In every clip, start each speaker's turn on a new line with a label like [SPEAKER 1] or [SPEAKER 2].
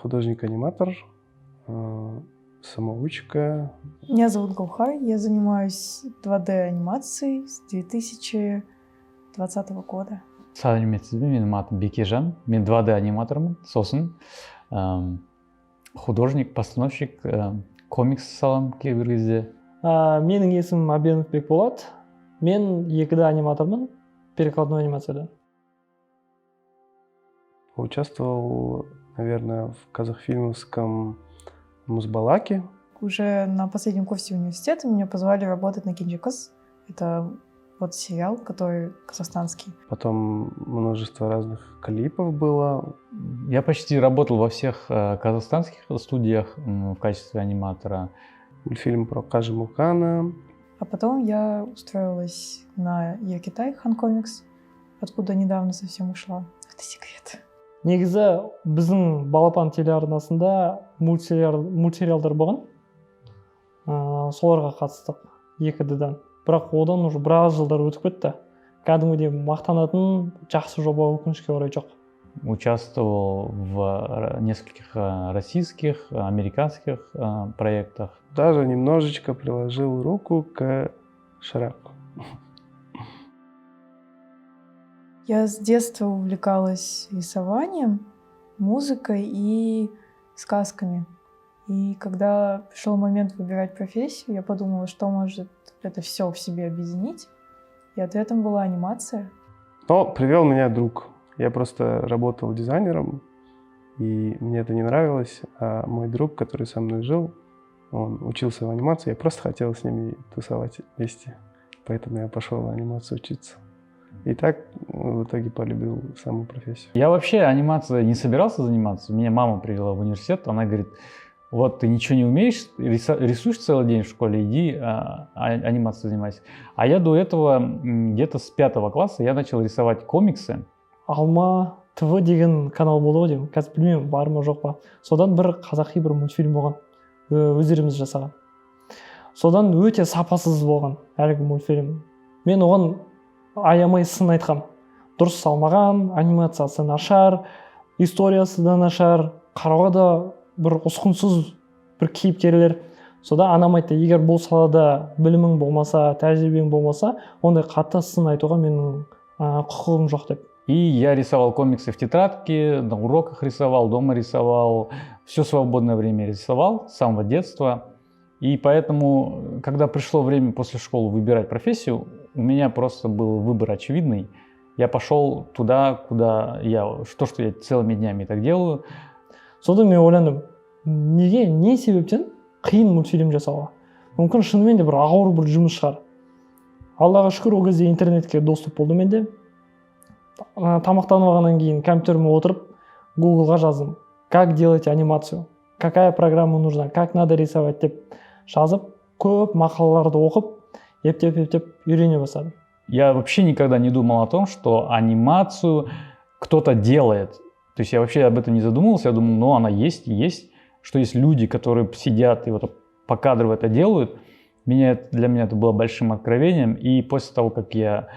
[SPEAKER 1] художник-аниматор, самоучка.
[SPEAKER 2] Меня зовут Гаухар, я занимаюсь 2D-анимацией с 2020 года.
[SPEAKER 3] Сәлеметсіз бе, менің атым Бекежан, мен 2D аниматормын, сосын художник, постановщик, комикс салам кейбір кезде.
[SPEAKER 4] Менің есімім Абенов Бекболат, мен 2D аниматормын, перекладной анимацияда.
[SPEAKER 1] Участвовал, наверное, в казахфильмовском Музбалаке.
[SPEAKER 2] Уже на последнем курсе университета меня позвали работать на Кинджикас. Это вот сериал, который казахстанский.
[SPEAKER 1] Потом множество разных клипов было.
[SPEAKER 3] Я почти работал во всех казахстанских студиях в качестве аниматора.
[SPEAKER 1] Мультфильм про Кажи Мукана.
[SPEAKER 2] А потом я устроилась на Еркитай Ханкомикс, откуда недавно совсем ушла. Это секрет.
[SPEAKER 4] Негізі біздің Балапан телеарнасында мультсериалдар болған. Соларға қатыстық 2D'дан. Бірақ одан уже біраз жылдар өтіп кетті. Кәдімгідей мақтанатын жақсы жоба өкінішке орай жоқ.
[SPEAKER 3] Участвовал в нескольких российских, американских проектах.
[SPEAKER 1] Даже немножечко приложил руку к Шреку.
[SPEAKER 2] Я с детства увлекалась рисованием, музыкой и сказками. И когда пришел момент выбирать профессию, я подумала, что может это все в себе объединить. И ответом была анимация.
[SPEAKER 1] Но привел меня друг. Я просто работал дизайнером, и мне это не нравилось. А мой друг, который со мной жил, он учился в анимации. Я просто хотел с ними тусовать вместе. Поэтому я пошел в анимацию учиться. И так в итоге полюбил саму профессию.
[SPEAKER 3] Я вообще анимацией не собирался заниматься. Меня мама привела в университет, она говорит: вот ты ничего не умеешь, рисуешь целый день в школе, иди анимацией занимайся. А я до этого, где-то с 5 класса, я начал рисовать комиксы.
[SPEAKER 4] Алма ТВ деген канал болды ғой деймін. Қазір білмеймін, бар ма жоқ па. Содан бір қазақи бір мультфильм болған. Өздеріміз жасаған. Содан өте сапасыз болған әлгі мультфильм. Мен оған аямай сын айтқам. Дұрыс салмаған, анимациясы нашар, историясы да нашар, қарауға да бір ұсқынсыз бір кейіпкерлер. Сода анам айтты, егер бұл салада білімің болмаса, тәжірибең болмаса, ондай қатты сын айтуға менің құқығым жоқ деп.
[SPEAKER 3] И я рисовал комиксы в тетрадке, на уроках рисовал, дома рисовал, все свободное время рисовал с самого детства. И поэтому, когда пришло время после школы выбирать профессию, у меня просто был выбор очевидный. Я пошел туда, куда что я целыми днями так делаю.
[SPEAKER 4] Содан мен ойландым, не себептен қиын мультфильм жасауға? Мүмкін шынымен де бір ауыр бір жұмыс шығар. Аллаға шүкір, ол кезде интернетке доступ болды менде. Тамақтанып алғаннан кейін компьютеріме отырып, Googleға жаздым: как делать анимацию, какая программа нужна, как надо рисовать деп жазып, көп мақалаларды оқып, ептеп үйрене бастадым.
[SPEAKER 3] Я вообще никогда не думал о том, что анимацию кто-то делает. То есть я вообще об этом не задумывался. Я думал, ну она есть, что есть люди, которые сидят и вот покадрово это делают. Для меня это было большим откровением. И после того, как я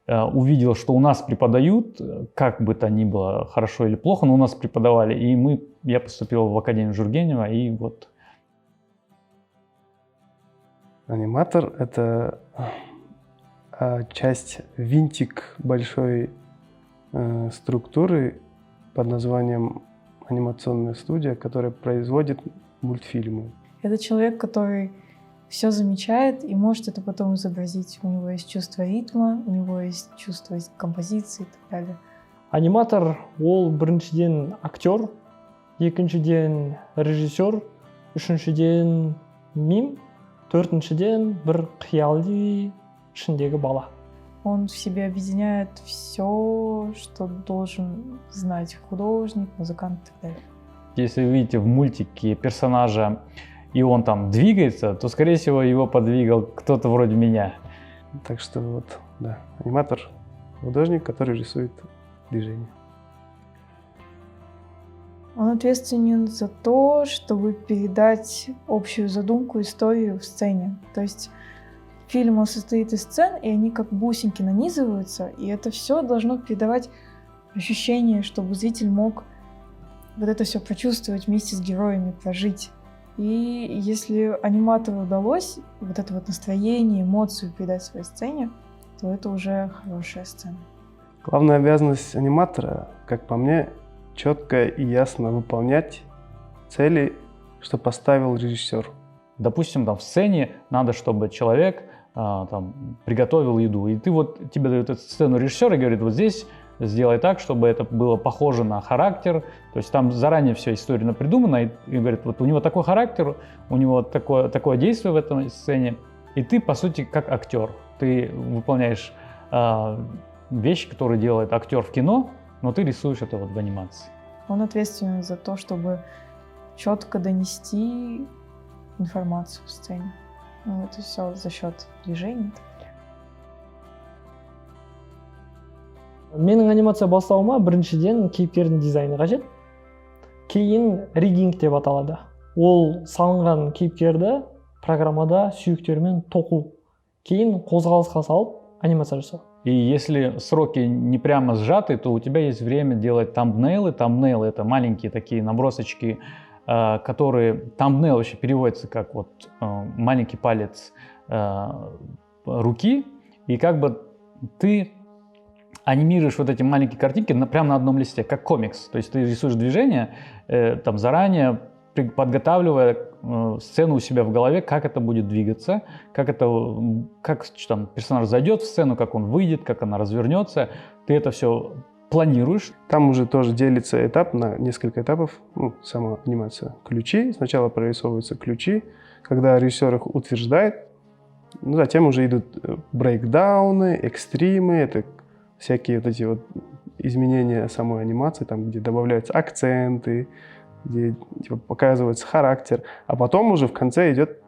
[SPEAKER 3] увидел, что у нас преподают, как бы то ни было, хорошо или плохо, но у нас преподавали, и я поступил в Академию Жургенева, и вот.
[SPEAKER 1] Аниматор — это часть, винтик большой структуры под названием анимационная студия, которая производит мультфильмы.
[SPEAKER 2] Это человек, который все замечает и может это потом изобразить. У него есть чувство ритма, у него есть чувство композиции и так далее.
[SPEAKER 4] Аниматор ол біріншіден актер, екіншіден режиссер, үшіншіден мим, төртіншіден бір қиялды ішіндегі бала.
[SPEAKER 2] Он в себе объединяет все, что должен знать художник, музыкант и так далее.
[SPEAKER 3] Если вы видите в мультике персонажа, и он там двигается, то, скорее всего, его подвигал кто-то вроде меня.
[SPEAKER 1] Так что вот, да, аниматор — художник, который рисует движение.
[SPEAKER 2] Он ответственен за то, чтобы передать общую задумку, историю в сцене. То есть фильм он состоит из сцен, и они как бусинки нанизываются, и это все должно передавать ощущение, чтобы зритель мог вот это все прочувствовать вместе с героями, прожить. И если аниматору удалось вот это вот настроение, эмоцию передать в своей сцене, то это уже хорошая сцена.
[SPEAKER 1] Главная обязанность аниматора, как по мне, четко и ясно выполнять цели, что поставил режиссер.
[SPEAKER 3] Допустим, там в сцене надо, чтобы человек там приготовил еду, и ты вот тебе дают эту сцену режиссер и говорит, вот здесь сделай так, чтобы это было похоже на характер, то есть там заранее вся история напридумана, и говорит, вот у него такой характер, у него такое действие в этой сцене, и ты, по сути, как актер, ты выполняешь вещи, которые делает актер в кино, но ты рисуешь это вот в анимации.
[SPEAKER 2] Он ответственен за то, чтобы четко донести информацию в сцене. Ну, это все за счет движений.
[SPEAKER 4] Менің анимация бастауыма біріншіден кейіпкердің дизайны қажет. Кейін риггинг деп аталады. Ол салынған кейіпкерді программада сүйектермен тоқу. Кейін қозғалысқа салып анимация жасау.
[SPEAKER 3] И если сроки не прямо сжаты, то у тебя есть время делать тамбнейлы. Тамбнейлы — это маленькие такие набросочки, которые... Тамбнейл вообще переводится как вот маленький палец руки. И как бы ты анимируешь вот эти маленькие картинки прямо на одном листе, как комикс. То есть ты рисуешь движение, там заранее подготавливая сцену у себя в голове, как это будет двигаться, как там персонаж зайдет в сцену, как он выйдет, как она развернется. Ты это все планируешь.
[SPEAKER 1] Там уже тоже делится этап на несколько этапов, сама анимация. Ключи, сначала прорисовываются ключи, когда режиссер их утверждает, затем уже идут брейкдауны, экстримы, это всякие вот эти вот изменения самой анимации, там, где добавляются акценты, где типа, показывается характер, а потом уже в конце идет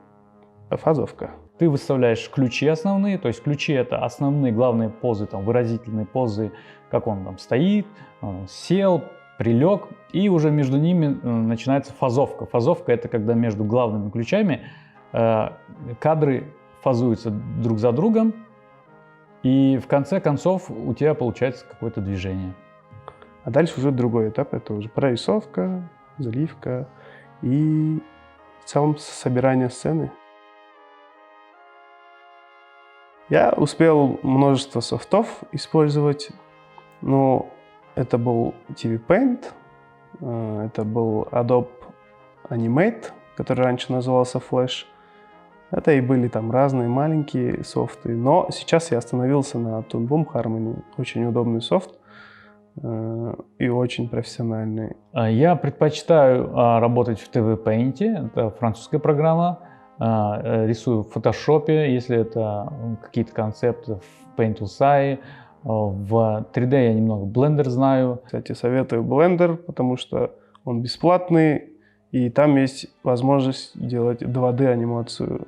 [SPEAKER 1] фазовка.
[SPEAKER 3] Ты выставляешь ключи основные, то есть ключи — это основные главные позы, там, выразительные позы, как он там стоит, сел, прилег, и уже между ними начинается фазовка. Фазовка — это когда между главными ключами кадры фазуются друг за другом, и в конце концов у тебя получается какое-то движение.
[SPEAKER 1] А дальше уже другой этап, это уже прорисовка, заливка и в целом собирание сцены. Я успел множество софтов использовать, но это был TV Paint, это был Adobe Animate, который раньше назывался Flash. Это и были там разные маленькие софты, но сейчас я остановился на Toon Boom Harmony, очень удобный софт и очень профессиональный.
[SPEAKER 3] Я предпочитаю работать в TV Paint, это французская программа. Рисую в Photoshop, если это какие-то концепты, в Paint.ua. В 3D я немного Blender знаю.
[SPEAKER 1] Кстати, советую Blender, потому что он бесплатный, и там есть возможность делать 2D анимацию,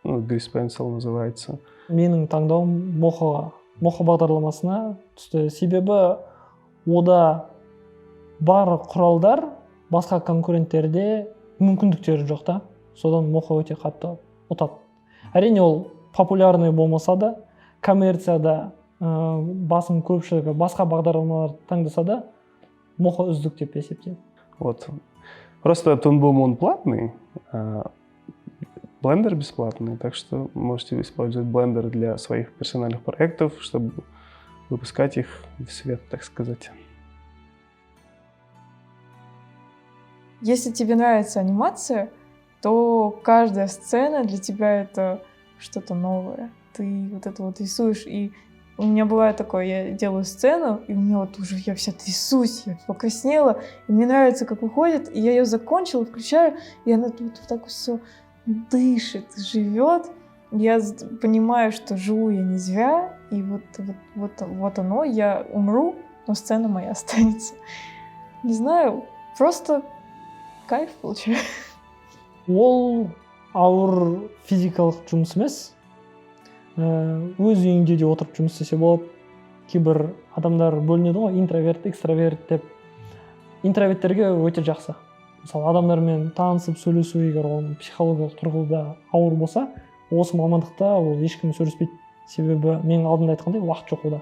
[SPEAKER 1] Grease Pencil называется.
[SPEAKER 4] Менің таңдауым Mocha бағдарламасына түсті. Себебі ода бар құралдар басқа конкуренттерде мүмкіндіктері жоқ та. Содан Mocha өте қатты ұтады. Әрине ол популярный болмаса да, коммерцияда басым көпшілігі басқа бағдарламалар таңдаса да, Mocha үздік деп есептеймін.
[SPEAKER 1] Вот. Просто Toon Boom он платный, а Blender бесплатный, так что можете использовать Blender для своих персональных проектов, чтобы выпускать их в свет, так сказать.
[SPEAKER 2] Если тебе нравится анимация, то каждая сцена для тебя это что-то новое. Ты вот это вот рисуешь, и у меня бывает такое, я делаю сцену, и у меня вот уже я вся трясусь, я покраснела, и мне нравится, как выходит, и я ее закончила, включаю, и она тут вот так все дышит, живет. Я понимаю, что живу я не зря, и вот оно, я умру, но сцена моя останется. Не знаю, просто кайф получаю.
[SPEAKER 4] Ол ауыр физикалық жұмыс емес. Өз үйіңде де отырып жұмыс істесе болады. Кейбір адамдар бөлінеді ғой, интроверт, экстраверт деп. Интроверттерге өте жақсы. Мысалы, адамдармен танысып сөйлесу, егер оның психологиялық тұрғыда ауыр болса, осы мамандықта ол ешкім сөйлеспейді. Себебі менің алдында айтқандай уақыт жоқ ода.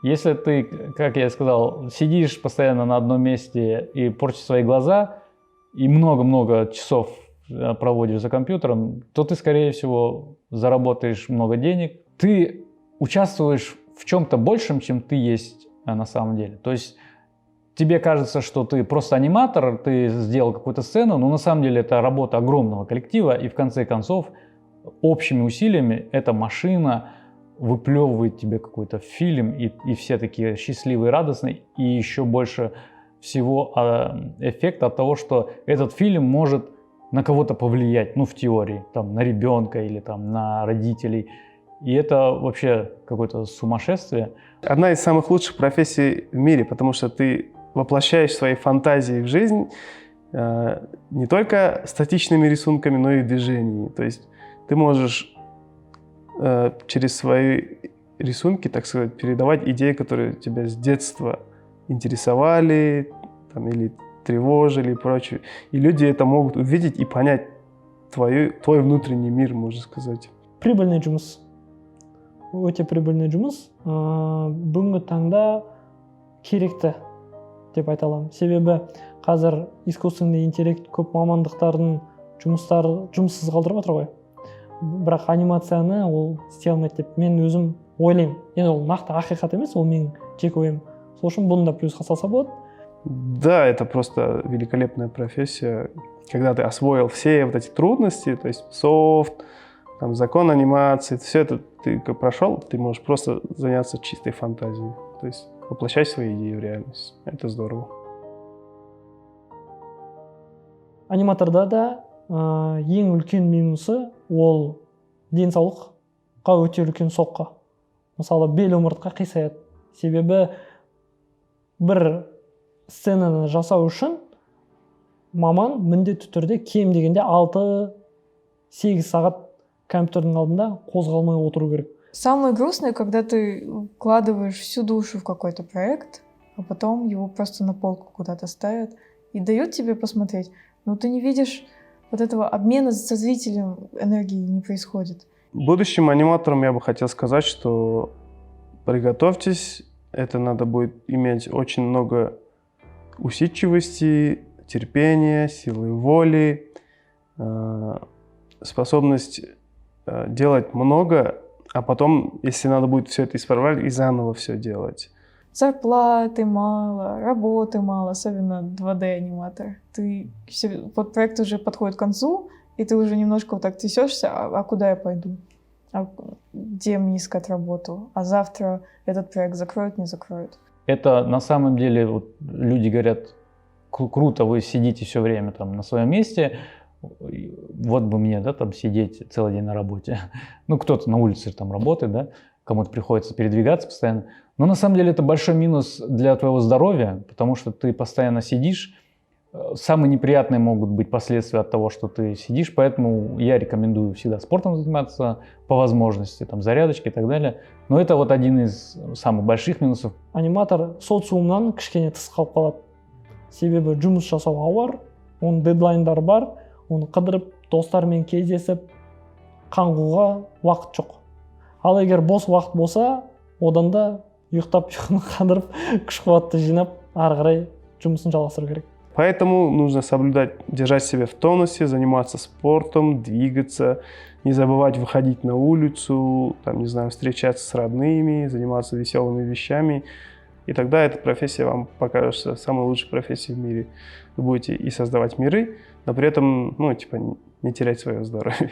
[SPEAKER 3] Если ты, как я сказал, сидишь постоянно на одном месте и портишь свои глаза, и много-много часов проводишь за компьютером, то ты, скорее всего, заработаешь много денег. Ты участвуешь в чем-то большем, чем ты есть на самом деле. То есть тебе кажется, что ты просто аниматор, ты сделал какую-то сцену, но на самом деле это работа огромного коллектива, и в конце концов общими усилиями эта машина выплевывает тебе какой-то фильм, и все такие счастливые, радостные, и еще больше всего эффект от того, что этот фильм может на кого-то повлиять, ну, в теории, там, на ребенка или там на родителей. И это вообще какое-то сумасшествие.
[SPEAKER 1] Одна из самых лучших профессий в мире, потому что ты воплощаешь свои фантазии в жизнь не только статичными рисунками, но и движениями. То есть ты можешь через свои рисунки, так сказать, передавать идеи, которые тебя с детства интересовали там, или тревожили и прочее. И люди это могут увидеть и понять твой внутренний мир, можно сказать.
[SPEAKER 4] Прибыльный жұмыс. Өте прибыльный жұмыс. Бүгінгі таңда керекті деп айта аламын. Себебі қазір искусственный интеллект көп мамандықтардың жұмыссыз қалдырып отыр ғой. Бірақ анимацияны ол істей алмайды деп мен өзім ойлаймын. Енді ол нақты ақиқат емес, ол менің жеке ойым. Сол үшін бұны да плюсқа салса болады.
[SPEAKER 1] Да, это просто великолепная профессия, когда ты освоил все вот эти трудности, то есть софт, там, закон анимации, все это ты прошел, ты можешь просто заняться чистой фантазией, то есть воплощать свои идеи в реальность. Это здорово.
[SPEAKER 4] Аниматорда да ең үлкен минусы ол денсаулыққа өте үлкен соққы. Мысалы, бел омыртқа қисаяды. Себебі бір сценаны жасау үшін маман міндетті түрде кем дегенде 6-8 сағат компьютердің алдында қозғалмай отыру керек.
[SPEAKER 2] Самое грустное, когда ты вкладываешь всю душу в какой-то проект, а потом его просто на полку куда-то ставят и дают тебе посмотреть, но ты не видишь вот этого обмена со зрителем, энергии не происходит.
[SPEAKER 1] Будущим аниматорам я бы хотел сказать, что приготовьтесь, это надо будет иметь очень много усидчивости, терпения, силы воли, способность делать много, а потом, если надо будет все это исправлять, и заново все делать.
[SPEAKER 2] Зарплаты мало, работы мало, особенно 2D-аниматор. Вот проект уже подходит к концу, и ты уже немножко вот так трясешься, а куда я пойду? А где мне искать работу? А завтра этот проект закроют, не закроют?
[SPEAKER 3] Это на самом деле, вот, люди говорят, круто, вы сидите все время там на своем месте, вот бы мне, да, там сидеть целый день на работе. Ну, кто-то на улице там работает, да, кому-то приходится передвигаться постоянно. Но на самом деле это большой минус для твоего здоровья, потому что ты постоянно сидишь. Самые неприятные могут быть последствия от того, что ты сидишь, поэтому я рекомендую всегда спортом заниматься по возможности, там, зарядочки и так далее. Но это вот один из самых больших минусов.
[SPEAKER 4] Аниматор социумнан кішкене тыс қалып қалады. Себебі жұмыс жасау ауыр, оның дедлайндары бар, оны қыдырып, достармен кездесіп, қаңғуға уақыт жоқ. Ал егер бос уақыт болса, одан да ұйықтап, ұйқыны қандырып, күш-қуатты жинап, ары қарай жұмысын жалғастыру керек.
[SPEAKER 1] Поэтому нужно соблюдать, держать себя в тонусе, заниматься спортом, двигаться, не забывать выходить на улицу, там, не знаю, встречаться с родными, заниматься веселыми вещами. И тогда эта профессия вам покажется самой лучшей профессией в мире. Вы будете и создавать миры, но при этом, ну, типа, не терять свое здоровье.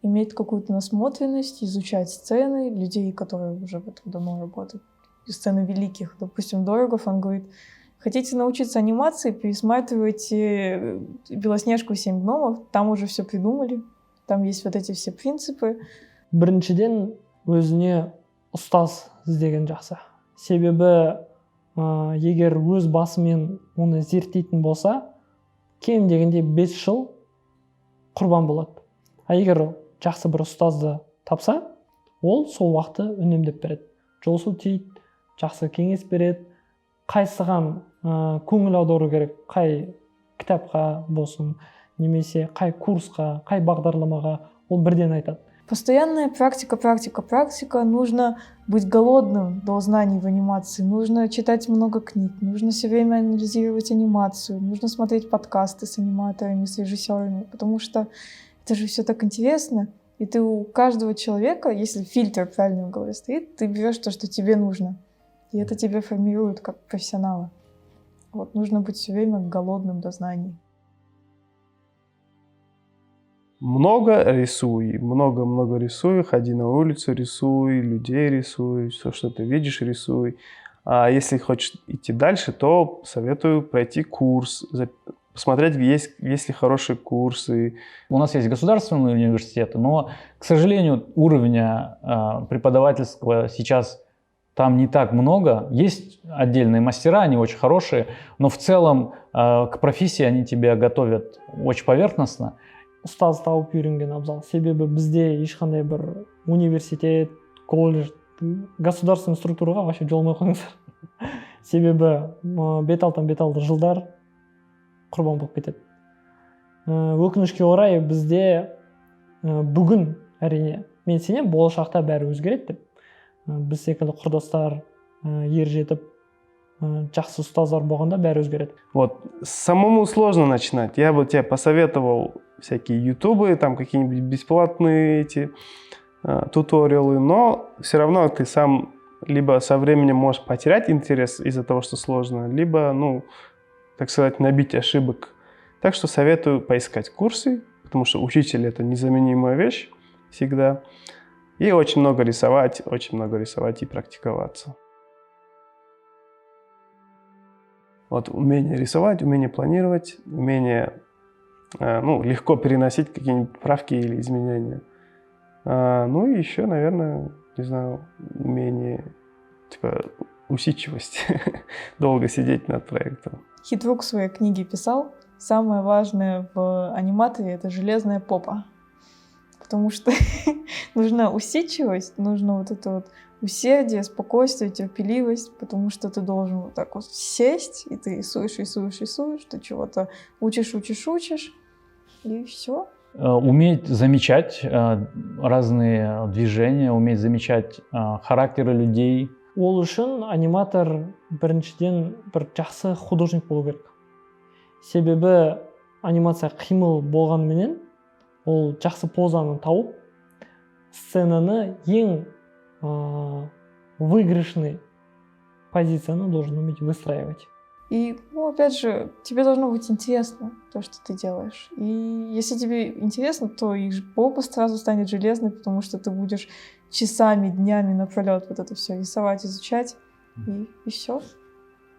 [SPEAKER 2] Иметь какую-то насмотренность, изучать сцены людей, которые уже в этом давно работают. Сцены великих. Допустим, Дорогов, он говорит, хотите научиться анимации, пересматривайте «Белоснежку и 7 гномов», там уже все придумали, там есть вот эти все принципы.
[SPEAKER 4] Біріншіден өзіне ұстаз іздеген жақсы. Себебі егер өз басымен оны зерттейтін болса, кем дегенде 5 жыл құрбан болады. А егер жақсы бір ұстазды тапса, ол сол уақытты үнемдеп береді. Жол сілтейді, жақсы кеңес береді, қайсыған көңіл аудару керек, қай кітапқа болсын, немесе қай курсқа, қай бағдарламаға, ол бірден айтады.
[SPEAKER 2] Постоянная практика, практика, практика. Нужно быть голодным до знаний в анимации. Нужно читать много книг. Нужно все время анализировать анимацию. Нужно смотреть подкасты с аниматорами, с режиссерами. Потому что это же все так интересно. И ты у каждого человека, если фильтр правильно в голове стоит, ты берешь то, что тебе нужно. И это тебя формирует как профессионала. Вот, нужно быть все время голодным до знаний.
[SPEAKER 1] Много рисуй, много-много рисуй, ходи на улицу, рисуй, людей рисуй, все, что ты видишь, рисуй. А если хочешь идти дальше, то советую пройти курс, посмотреть, есть ли хорошие курсы.
[SPEAKER 3] У нас есть государственные университеты, но, к сожалению, уровня преподавательского сейчас там не так много. Есть отдельные мастера, они очень хорошие, но в целом к профессии они тебя готовят очень поверхностно.
[SPEAKER 4] Ұстаз тауып үйренген абзал. Себебі бізде ешқандай бір университет, колледж, государственный структураға вообще жолмай қойыңыздар. Себебі бет-алтан бет-алды жылдар құрбан болып кетеді. Өкінішке орай бізде бүгін әрине мен сенемін болашақта бәрі өзгереді деп. Біз секілді құрдастар ер жетіп жақсы ұстаздар болғанда бәрі өзгереді.
[SPEAKER 1] Вот самому сложно начинать. Я бы тебе посоветовал всякие ютубы, там какие-нибудь бесплатные эти туториалы, но все равно ты сам либо со временем можешь потерять интерес из-за того, что сложно, либо, ну, так сказать, набить ошибок. Так что советую поискать курсы, потому что учитель — это незаменимая вещь всегда. И очень много рисовать и практиковаться. Вот умение рисовать, умение планировать, умение легко переносить какие-нибудь правки или изменения. Ну и еще, наверное, не знаю, умение, усидчивость, долго сидеть над проектом.
[SPEAKER 2] Хитрук в своей книге писал, самое важное в аниматоре — это железная попа. Потому что нужна усидчивость, нужно вот это вот усердие, спокойствие, терпеливость, потому что ты должен вот так вот сесть, и ты рисуешь, ты чего-то учишь, и все.
[SPEAKER 3] Уметь замечать разные движения, уметь замечать характеры людей.
[SPEAKER 4] Ол үшін аниматор біріншіден бір жақсы художник болу керек. Себебі анимация қимыл болғанменен ол жақсы позаны тауып, сценаны ең выигрышный позицияны должен уметь выстраивать.
[SPEAKER 2] И, опять же, тебе должно быть интересно то, что ты делаешь. И если тебе интересно, то и попа сразу станет железной, потому что ты будешь часами, днями напролет вот это все рисовать, изучать, и все.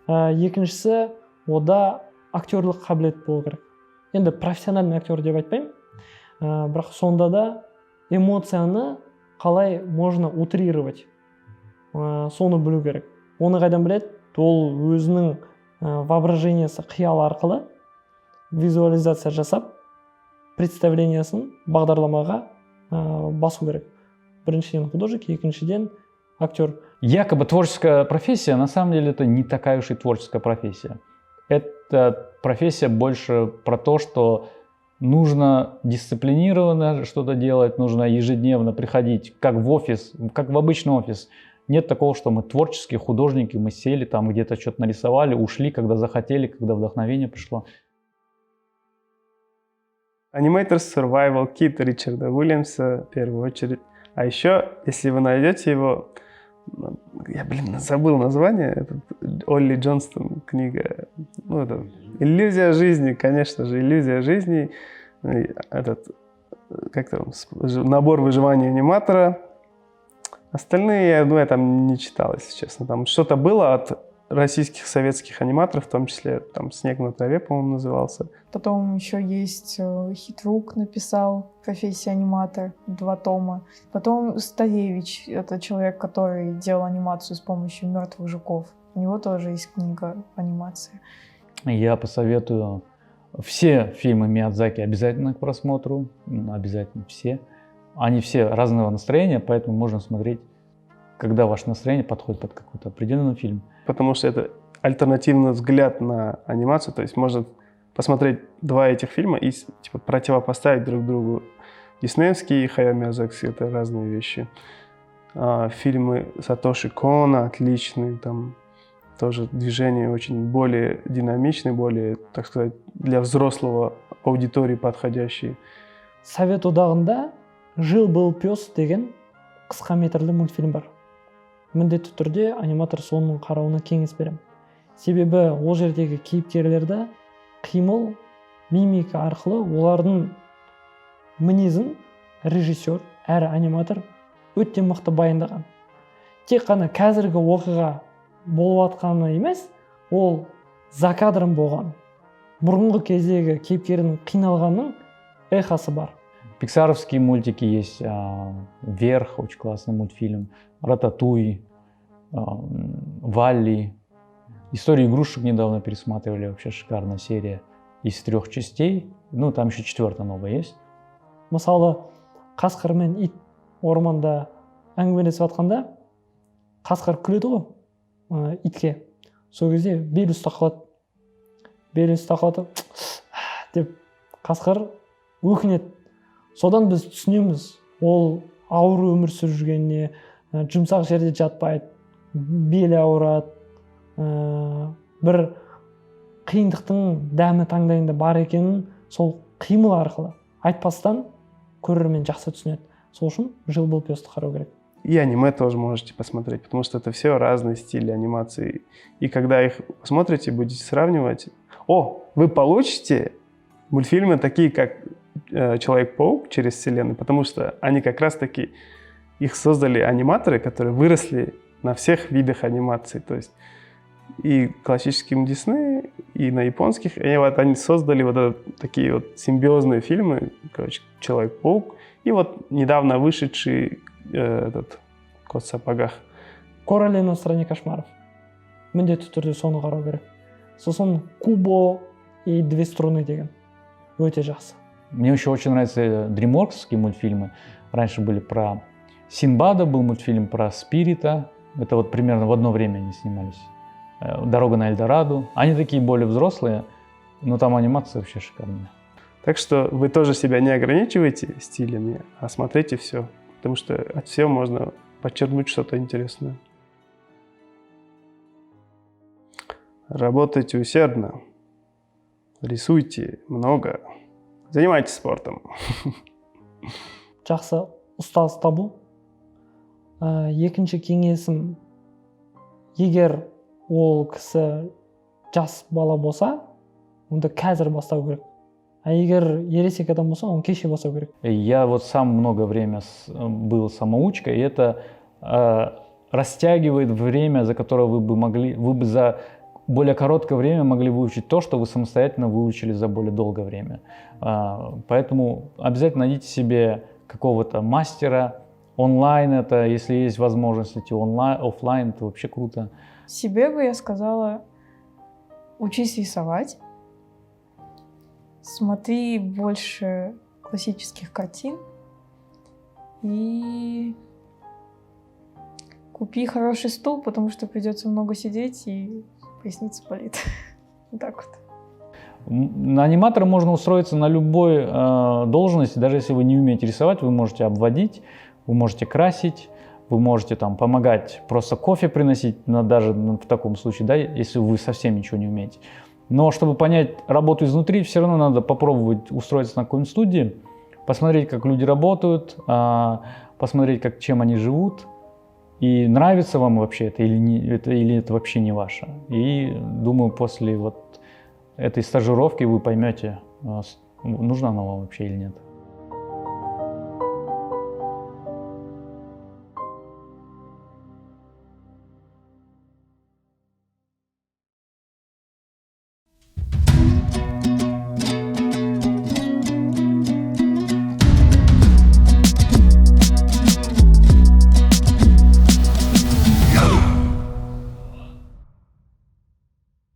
[SPEAKER 4] Екіншісі, ода актерлік қабілет болу керек. Енді профессиональный актер деп айтпаймын, бірақ сонда да эмоцияны қалай можно утрировать, соны білу керек. Оны қайдан біледі? Ол өзінің воображениесі қиял арқылы визуализация жасап, представлениясын бағдарламаға басу керек. Біріншіден художник, екіншіден актер.
[SPEAKER 3] Якобы творческая профессия, на самом деле это не такая уж и творческая профессия. Это профессия больше про то, что нужно дисциплинированно что-то делать, нужно ежедневно приходить, как в офис, как в обычный офис. Нет такого, что мы творческие художники, мы сели там где-то что-то нарисовали, ушли, когда захотели, когда вдохновение пришло.
[SPEAKER 1] Animator Survival Kit Ричарда Уильямса в первую очередь. А еще, если вы найдете его, я, забыл название, это Олли Джонстон книга, это «Иллюзия жизни», конечно же, «Иллюзия жизни», набор выживания аниматора. Остальные, я там не читал, если честно. Там что-то было от российских, советских аниматоров, в том числе там «Снег на траве», по-моему, назывался.
[SPEAKER 2] Потом еще есть Хитрук написал «Профессия аниматор», 2 тома. Потом Старевич, это человек, который делал анимацию с помощью мертвых жуков. У него тоже есть книга анимации.
[SPEAKER 3] Я посоветую все фильмы Миядзаки обязательно к просмотру, обязательно все. Они все разного настроения, поэтому можно смотреть, когда ваше настроение подходит под какой-то определенный фильм.
[SPEAKER 1] Потому что это альтернативный взгляд на анимацию, то есть можно посмотреть 2 этих фильма и противопоставить друг другу Диснеевский и Хаяо Миядзаки — это разные вещи. Фильмы Сатоши Кона отличные, там тоже движения очень более динамичные, более, так сказать, для взрослого аудитории подходящие.
[SPEAKER 4] Совет одағында «Жил был пес» деген қысқа метрлі мультфильм бар. Міндетті түрде аниматор соның қарауына кеңес беремін. Себебі ол жердегі кейіпкерлерді қимыл, мимика арқылы олардың мінезін режиссер әрі аниматор өте мықты баяндаған. Тек қана қазіргі оқиға болып жатқаны емес, ол за кадром болған. Бұрынғы кездегі кейіпкердің қиналғанның эхосы бар.
[SPEAKER 3] Пиксаровские мультики есть, «Вверх» очень классный мультфильм, «Рататуй», «Валли». «Историю игрушек» недавно пересматривали, вообще шикарная серия из 3 частей. Ну, там еще 4-я новая есть.
[SPEAKER 4] Мысалы, қасқыр мен ит орманда әңгімелесіп жатқанда, қасқыр күледі ғой итке. Сол кезде бел ұстап қалады. Бел ұстап қалады деп қасқыр өкінеді. Содан біз түсінеміз, ол ауыр өмір сүріп жүргеніне, жұмсақ жерде жатпайды, белі ауырады, бір қиындықтың дәмі таңдайында бар екенін сол қимыл арқылы айтпастан көрермен жақсы түсінеді. Сол үшін «Жил был пес'ті қарау керек.
[SPEAKER 1] И аниме тоже можете посмотреть, потому что это все разные стили анимации. И когда их посмотрите, будете сравнивать, вы получите мультфильмы такие, как Человек-паук через вселенную, потому что они как раз-таки, их создали аниматоры, которые выросли на всех видах анимации, то есть и классическим Дисней, и на японских, и вот они создали такие вот симбиозные фильмы, короче, Человек-паук, и вот недавно вышедший этот «Кот в сапогах».
[SPEAKER 4] «Коралина в стране кошмаров». Міндетті түрде соны қарау керек. Сосын «Кубо» и «Две струны» деген. Өте жақсы.
[SPEAKER 3] Мне еще очень нравятся дримворксовские мультфильмы. Раньше были про Синбада, был мультфильм про Спирита. Это вот примерно в одно время они снимались. «Дорога на Эльдорадо». Они такие более взрослые, но там анимация вообще шикарная.
[SPEAKER 1] Так что вы тоже себя не ограничивайте стилями, а смотрите все. Потому что от всего можно подчеркнуть что-то интересное. Работайте усердно. Рисуйте много. Занимайтесь спортом.
[SPEAKER 4] Жақсы ұстаз табу. Екінші кеңесім, егер ол кісі жас бала болса, онда қазір бастау керек. А егер ересек адам болса, он кеше бастау керек.
[SPEAKER 3] Я вот сам много время был самоучкой, и это растягивает время, за которое вы бы за более короткое время могли выучить то, что вы самостоятельно выучили за более долгое время. Поэтому обязательно найдите себе какого-то мастера. Онлайн это, если есть возможность идти онлайн, офлайн, это вообще круто.
[SPEAKER 2] Себе бы я сказала, учись рисовать, смотри больше классических картин и купи хороший стул, потому что придется много сидеть и поясница болит. Вот так вот.
[SPEAKER 3] На аниматора можно устроиться на любой должности, даже если вы не умеете рисовать, вы можете обводить, вы можете красить, вы можете там помогать просто кофе приносить, даже в таком случае, да, если вы совсем ничего не умеете. Но чтобы понять работу изнутри, все равно надо попробовать устроиться на какой-нибудь студии, посмотреть, как люди работают, посмотреть, чем они живут, и нравится вам вообще это или это вообще не ваше. И думаю, после вот этой стажировки вы поймете, нужна она вам вообще или нет.